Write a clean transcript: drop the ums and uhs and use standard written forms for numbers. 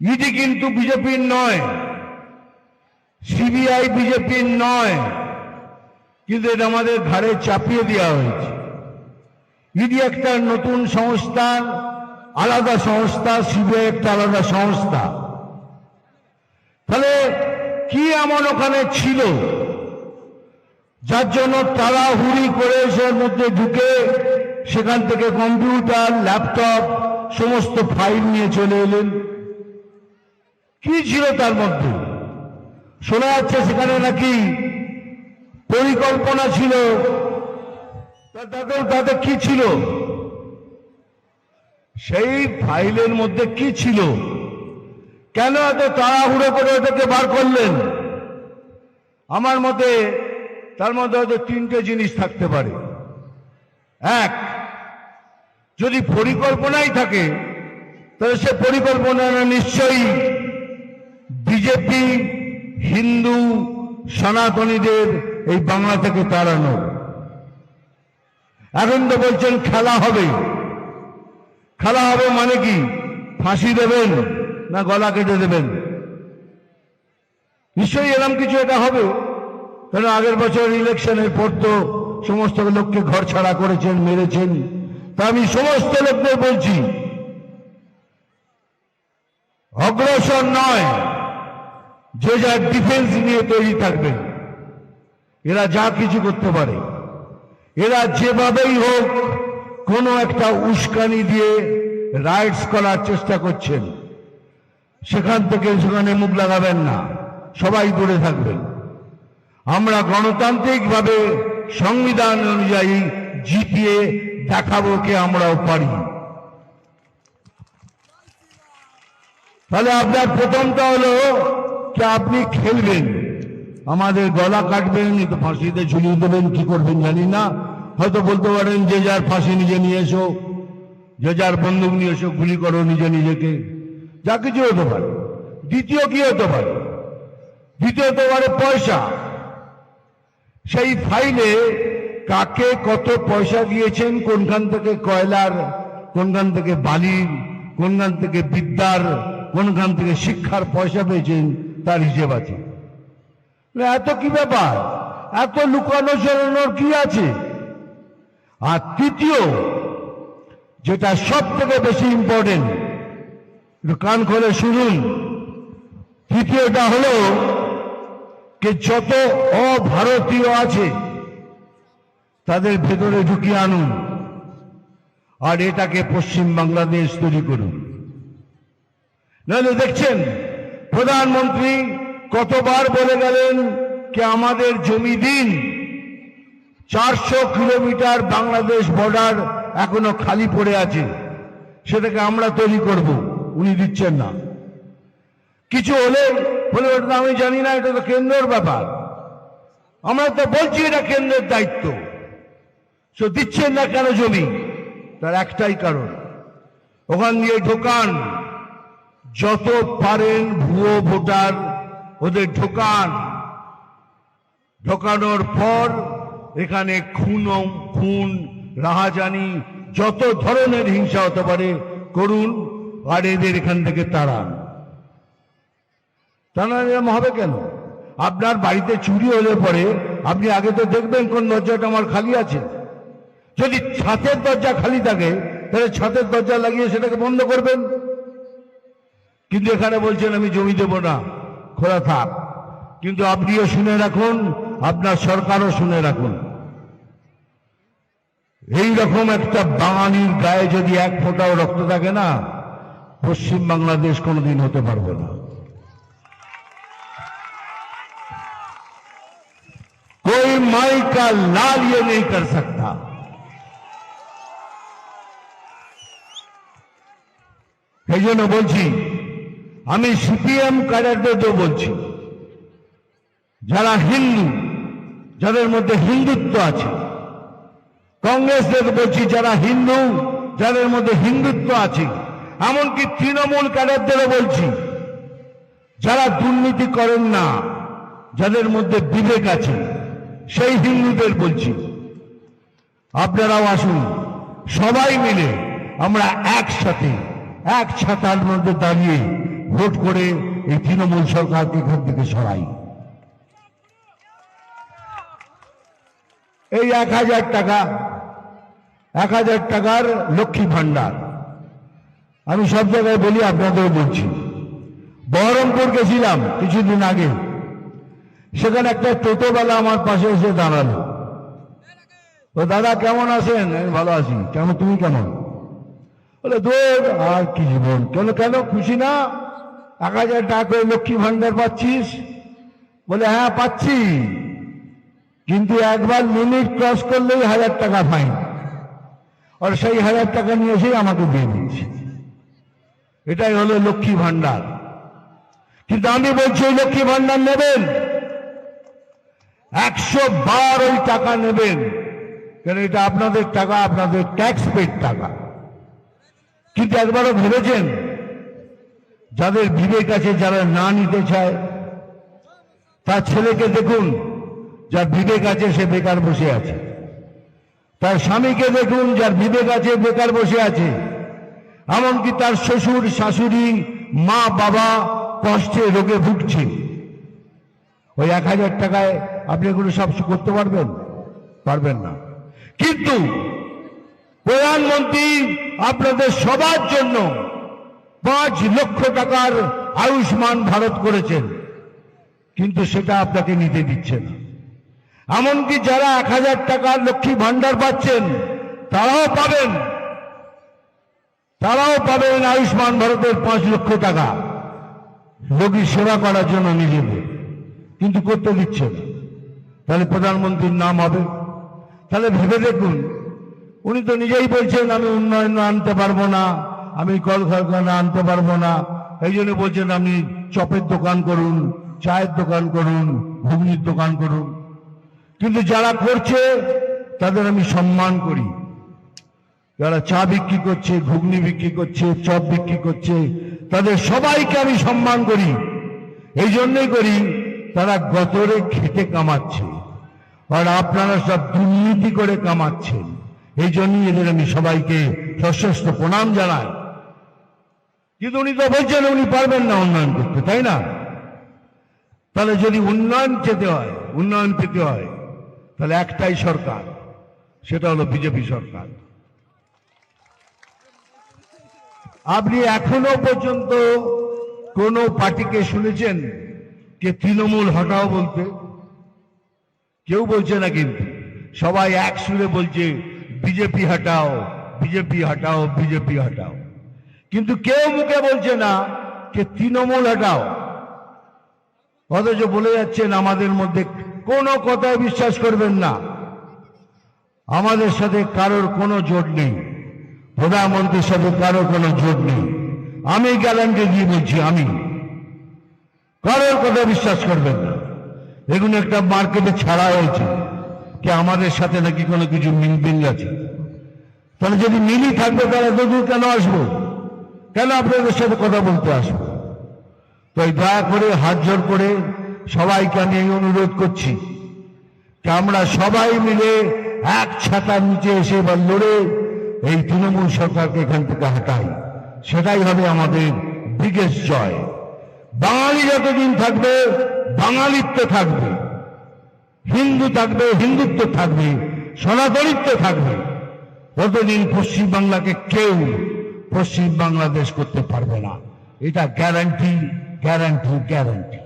ED কিন্তু বিজেপির নয়, সিবিআই বিজেপির নয়, কিন্তু এটা আমাদের ঘাড়ে চাপিয়ে দেওয়া হয়েছে। ইডি একটা নতুন সংস্থা, আলাদা সংস্থা, সিবিআই একটা আলাদা সংস্থা। তাহলে কি এমন ওখানে ছিল যার জন্য তাড়াহুড়ি করে এর মধ্যে ঢুকে সেখান থেকে কম্পিউটার, ল্যাপটপ, সমস্ত ফাইল নিয়ে চলে এলেন? কি ছিল তার মধ্যে? শোনা যাচ্ছে সেখানে নাকি পরিকল্পনা ছিল। তাতে কি ছিল? সেই ফাইলের মধ্যে কি ছিল? কেন এত তাড়াহুড়ো করে ওটাকে বার করলেন? আমার মতে তার মধ্যে হয়তো তিনটে জিনিস থাকতে পারে। এক, যদি পরিকল্পনাই থাকে তাহলে সে পরিকল্পনা নিশ্চয়ই বিজেপি, হিন্দু, সনাতনীদের এই বাংলা থেকে তাড়ানো। এখন তো বলছেন খেলা হবে। খেলা হবে মানে কি? ফাঁসি দেবেন না গলা কেটে দেবেন? নিশ্চয়ই এরকম কিছু এটা হবে। কেন আগের বছর ইলেকশনের পর তো সমস্ত লোককে ঘর ছাড়া করেছেন, মেরেছেন। তা আমি সমস্ত লোকদের বলছি, অগ্রসর নয়, যে যার ডিফেন্স নিয়ে তৈরি থাকবেন। এরা যা কিছু করতে পারে, এরা যেভাবেই হোক কোনো একটা উস্কানি দিয়ে রাইটস করার চেষ্টা করছেন। সেখান থেকে সেখানে মুখ লাগাবেন না, সবাই দূরে থাকবেন। আমরা গণতান্ত্রিকভাবে সংবিধান অনুযায়ী জিতিয়ে দেখাবো কে আমরাও পারি। তাহলে আপনার প্রথমটা হলো যে আপনি খেলবেন, আমাদের গলা কাটবেন, তো ফাঁসিতে ঝুলিয়ে দেবেন, কি করবেন জানি না। হয়তো বলতে পারেন যে যার ফাঁসি নিজে নিয়ে এসো, যে যার বন্দুক নিয়ে এসো, গুলি করো নিজে নিজেকে, যা কিছু হতে পারে। দ্বিতীয় কি হতে পারে? দ্বিতীয় হতে পারে পয়সা। সেই ফাইলে কাকে কত পয়সা দিয়েছেন, কোনখান থেকে কয়লার, কোনখান থেকে বালির, কোনখান থেকে বিদ্যার, কোনখান থেকে শিক্ষার পয়সা পেয়েছেন, তার হিসেব আছে। এত কি ব্যাপার? এত লুকানো চড়ানোর কি আছে? আর তৃতীয়, যেটা সব থেকে বেশি ইম্পর্টেন্ট, কান খোলে শুনুন, তৃতীয়টা হলো যে যত অভারতীয় আছে তাদের ভেতরে ঢুকিয়ে আনুন, আর এটাকে পশ্চিম বাংলাদেশ তৈরি করুন। নাহলে দেখছেন প্রধানমন্ত্রী কতবার বলে গেলেন যে আমাদের জমি দিন, 400 কিলোমিটার বাংলাদেশ বর্ডার এখনো খালি পড়ে আছে, সেটাকে আমরা তৈরি করব। উনি দিচ্ছেন না। কিছু হলে বলে ওটা আমি জানি না, এটা তো কেন্দ্রের ব্যাপার। আমরা তো বলছি এটা কেন্দ্রের দায়িত্ব। সে দিচ্ছেন না কেন জমি? তার একটাই কারণ, ওখান দিয়ে ঢোকান, যত পারেন ভুয়ো ভোটার ওদের ঢোকান। ঢোকানোর পর এখানে খুন, রাহাজানি, যত ধরনের হিংসা হতে পারে করুন, আর এদের এখান থেকে তাড়ান। এরকম হবে কেন? আপনার বাড়িতে চুরি হলে পরে আপনি আগে তো দেখবেন কোন দরজাটা আমার খালি আছে। যদি ছাদের দরজা খালি থাকে তাহলে ছাদের দরজা লাগিয়ে সেটাকে বন্ধ করবেন। কিন্তু এখানে বলছেন আমি জমি দেব না, খোলা থাক। কিন্তু আপনিও শুনে রাখুন, আপনার সরকারও শুনে রাখুন, এইরকম একটা বাঙালির গায়ে যদি এক ফোঁটাও রক্ত থাকে না, পশ্চিম বাংলাদেশ কোনোদিন হতে পারবে না। कोई माई का लाल ये नहीं कर सकता। এই জন্য বলছি, আমি সিপিএম ক্যাডারদের বলছি, যারা হিন্দু, যাদের মধ্যে হিন্দুত্ব আছে, কংগ্রেসদের বলছি যারা হিন্দু, যাদের মধ্যে হিন্দুত্ব আছে, এমনকি তৃণমূল ক্যাডারদেরও বলছি যারা দুর্নীতি করেন না, যাদের মধ্যে বিবেক আছে, সেই হিন্দুদের বলছি আপনারাও আসুন, সবাই মিলে আমরা একসাথে এক ছাতার মধ্যে দাঁড়িয়ে ভোট করে এই তৃণমূল সরকারকে এখান থেকে সরাই। এই 1000 টাকা, 1000 টাকার লক্ষ্মী ভান্ডার আমি সব জায়গায় বলি, আপনাদের বলছি। বহরমপুর গেছিলাম কিছুদিন আগে, সেখানে একটা টোটোওয়ালা আমার পাশে এসে দাঁড়ালো। তো দাদা কেমন আছেন? আমি ভালো আছি। কেমন, তুমি কেমন? বলে দূর আর কি জীবন। কেন কেন খুশি না? 1000 টাকা করে লক্ষ্মী ভান্ডার পাচ্ছিস? বলে হ্যাঁ পাচ্ছি, কিন্তু একবার লিমিট ক্রস করলেই 1000 টাকা ফাইন, আর সেই 1000 টাকা নিয়ে এসেই আমাকে দিয়ে দিচ্ছে। এটাই হলো লক্ষ্মী ভান্ডার। কিন্তু আমি বলছি ওই লক্ষ্মী ভান্ডার নেবেন, 100 বার ওই টাকা নেবেন, কারণ এটা আপনাদের টাকা, আপনাদের ট্যাক্স পেড টাকা। কিন্তু একবারও ভেবেছেন যাদের বিবেক আছে, যারা না নিতে চায়, তার ছেলেকে দেখুন, যার বিবেক আছে সে বেকার বসে আছে। তার স্বামীকে দেখুন, যার বিবেক আছে বেকার বসে আছে। এমনকি তার শ্বশুর শাশুড়ি মা বাবা কষ্টে রোগে ভুগছে। ওই 1000 টাকায় আপনি এগুলো সব করতে পারবেন? পারবেন না। কিন্তু প্রধানমন্ত্রী আপনাদের সবার জন্য 5 লক্ষ টাকার আয়ুষ্মান ভারত করেছেন, কিন্তু সেটা আপনাকে নিতে দিচ্ছে না। এমনকি যারা 1000 টাকার লক্ষ্মী ভান্ডার পাচ্ছেন তারাও পাবেন আয়ুষ্মান ভারতের 5 লক্ষ টাকা রোগীর সেবা করার জন্য নিজেদের, কিন্তু করতে দিচ্ছে না। তাহলে প্রধানমন্ত্রীর নাম হবে? তাহলে ভেবে দেখুন, উনি তো নিজেই বলছেন আমি উন্নয়ন আনতে পারবো না, আমি কলকারখানা আনতে পারবো না, এই জন্য বলছেন আপনি চপের দোকান করুন, চায়ের দোকান করুন, ঘুগনির দোকান করুন। কিন্তু যারা করছে তাদের আমি সম্মান করি। যারা চা বিক্রি করছে, ঘুগনি বিক্রি করছে, চপ বিক্রি করছে, তাদের সবাইকে আমি সম্মান করি। এই জন্যই করি, তারা গতরে খেটে কামাচ্ছে, আর আপনারা সব দুর্নীতি করে কামাচ্ছেন। এই জন্যই এদের আমি সবাইকে সশস্ত্র প্রণাম জানাই। কিন্তু উনি তো বলছেন উনি পারবেন না উন্নয়ন করতে, তাই না? তাহলে যদি উন্নয়ন পেতে হয় তাহলে একটাই সরকার, সেটা হলো বিজেপি সরকার। আপনি এখনো পর্যন্ত কোন পার্টিকে শুনেছেন যে তৃণমূল হটাও বলতে? কেউ বলছে না, কিন্তু সবাই এক সুরে বলছে বিজেপি হটাও, বিজেপি হটাও, বিজেপি হটাও। কিন্তু কেউ মুখে বলছে না যে তৃণমূল হটাও। অথচ বলে যাচ্ছেন আমাদের মধ্যে কোনো কথায় বিশ্বাস করবেন না, আমাদের সাথে কারোর কোনো জোট নেই, প্রধানমন্ত্রীর সাথে কারোর কোনো জোট নেই। আমি গ্যারান্টি দিয়ে বলছি, আমি কারোর কথা বিশ্বাস করবেন না। এগুলো একটা মার্কেটে ছাড়া হয়েছে যে আমাদের সাথে নাকি কোনো কিছু মিল আছে। তাহলে যদি মিলই থাকবে তাহলে দূর কেন আসবো? কেন আপনাদের সাথে কথা বলতে আসবো? তো দয়া করে হাত জোর করে সবাইকে আমি এই অনুরোধ করছি যে আমরা সবাই মিলে এক ছাতার নিচে এসে বা লড়ে এই তৃণমূল সরকারকে এখান থেকে হটাই। সেটাই হবে আমাদের বিগেস্ট জয়। বাঙালি যতদিন থাকবে বাঙালিত্ব থাকবে, হিন্দু থাকবে হিন্দুত্ব থাকবে, সনাতনিত্ব থাকবে, ততদিন পশ্চিম বাংলাকে কেউ পশ্চিম বাংলাদেশ করতে পারবে না। এটা গ্যারান্টি, গ্যারান্টি, গ্যারান্টি।